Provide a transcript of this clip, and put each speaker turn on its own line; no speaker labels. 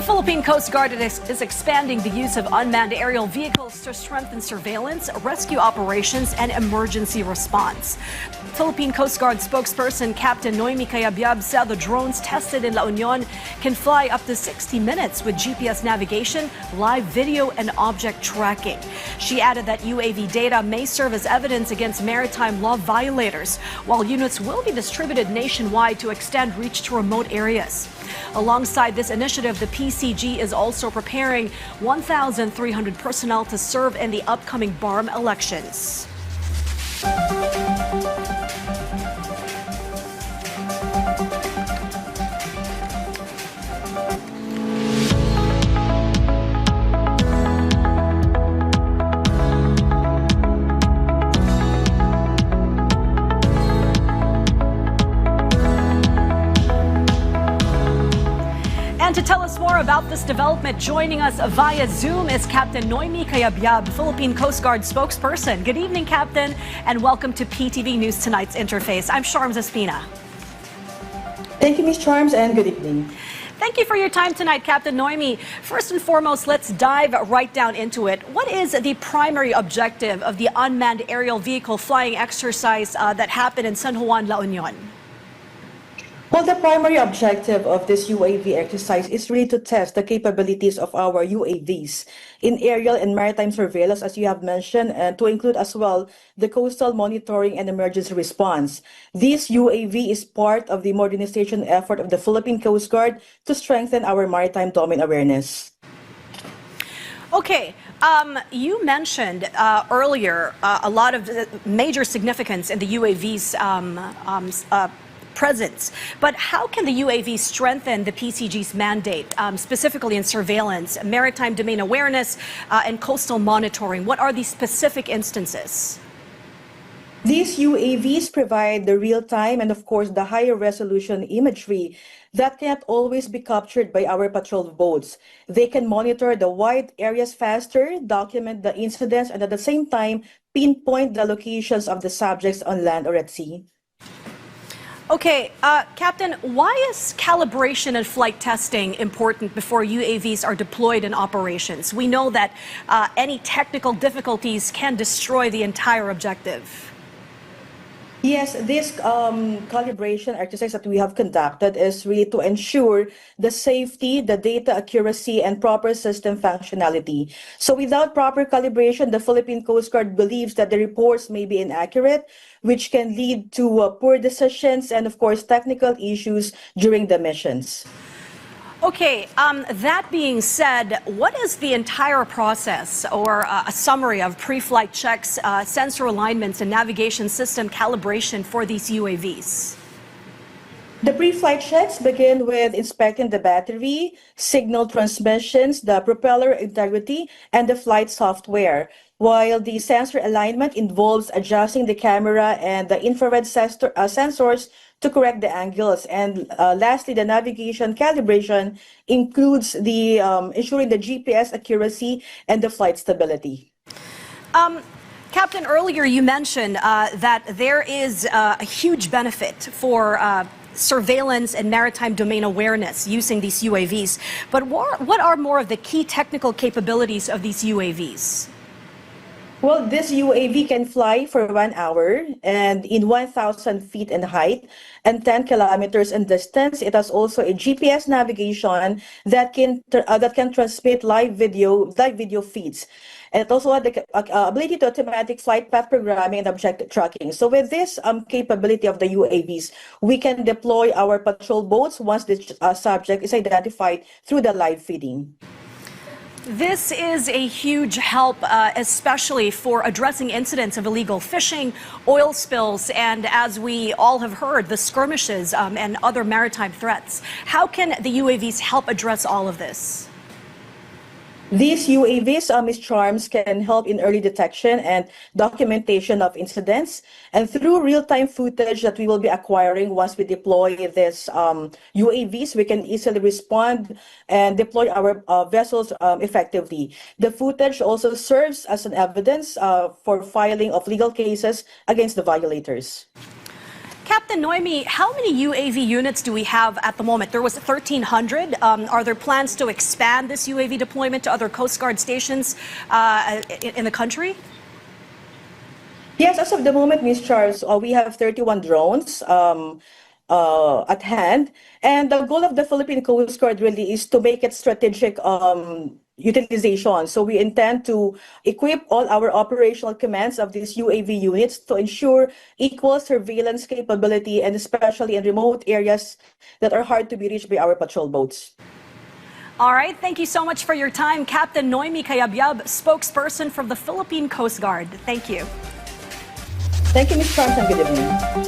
The Philippine Coast Guard is expanding the use of unmanned aerial vehicles to strengthen surveillance, rescue operations, and emergency response. Philippine Coast Guard spokesperson Captain Noemi Cayabyab said the drones tested in La Union can fly up to 60 minutes with GPS navigation, live video, and object tracking. She added that UAV data may serve as evidence against maritime law violators, while units will be distributed nationwide to extend reach to remote areas. Alongside this initiative, the PCG is also preparing 1,300 personnel to serve in the upcoming BARM elections. And to tell us more about this development, joining us via Zoom is Captain Noemi Cayabyab, Philippine Coast Guard spokesperson. Good evening, Captain, and welcome to PTV News Tonight's Interface. I'm Charms Espina.
Thank you, Ms. Charms, and good evening.
Thank you for your time tonight, Captain Noemi. First and foremost, let's dive right down into it. What is the primary objective of the unmanned aerial vehicle flying exercise that happened in San Juan, La Union?
Well, the primary objective of this UAV exercise is really to test the capabilities of our UAVs in aerial and maritime surveillance, as you have mentioned, and to include as well the coastal monitoring and emergency response. This UAV is part of the modernization effort of the Philippine Coast Guard to strengthen our maritime domain awareness.
Okay, you mentioned earlier a lot of major significance in the UAV's presence. But how can the UAV strengthen the PCG's mandate, specifically in surveillance, maritime domain awareness, and coastal monitoring? What are these specific instances?
These UAVs provide the real-time and, of course, the higher resolution imagery that can't always be captured by our patrol boats. They can monitor the wide areas faster, document the incidents, and at the same time, pinpoint the locations of the subjects on land or at sea.
Okay, Captain, why is calibration and flight testing important before UAVs are deployed in operations? We know that any technical difficulties can destroy the entire objective.
Yes, this calibration exercise that we have conducted is really to ensure the safety, the data accuracy, and proper system functionality. So without proper calibration, the Philippine Coast Guard believes that the reports may be inaccurate, which can lead to poor decisions and, of course, technical issues during the missions.
Okay, that being said, what is the entire process or a summary of pre-flight checks, sensor alignments, and navigation system calibration for these UAVs?
The pre-flight checks begin with inspecting the battery, signal transmissions, the propeller integrity, and the flight software, while the sensor alignment involves adjusting the camera and the infrared sensors to correct the angles. And lastly, the navigation calibration includes the ensuring the GPS accuracy and the flight stability.
Captain, earlier you mentioned that there is a huge benefit for surveillance and maritime domain awareness using these UAVs. But what are more of the key technical capabilities of these UAVs?
Well, this UAV can fly for 1 hour and in 1,000 feet in height and 10 kilometers in distance. It has also a GPS navigation that can transmit live video feeds. And it also has the ability to automatic flight path programming and objective tracking. So with this capability of the UAVs, we can deploy our patrol boats once the subject is identified through the live feeding.
This is a huge help, especially for addressing incidents of illegal fishing, oil spills, and as we all have heard, the skirmishes and other maritime threats. How can the UAVs help address all of this?
These UAVs, Ms. Charms, can help in early detection and documentation of incidents. And through real-time footage that we will be acquiring once we deploy this UAVs, we can easily respond and deploy our vessels effectively. The footage also serves as an evidence for filing of legal cases against the violators.
Captain Noemi, how many UAV units do we have at the moment? There was 1,300. Are there plans to expand this UAV deployment to other Coast Guard stations in the country?
Yes, as of the moment, Ms. Charles, we have 31 drones at hand. And the goal of the Philippine Coast Guard really is to make it strategic utilization. So we intend to equip all our operational commands of these UAV units to ensure equal surveillance capability, and especially in remote areas that are hard to be reached by our patrol boats.
All right. Thank you so much for your time, Captain Noemi Kayabyab, spokesperson from the Philippine Coast Guard. Thank you.
Thank you, Ms. Charles, and good evening.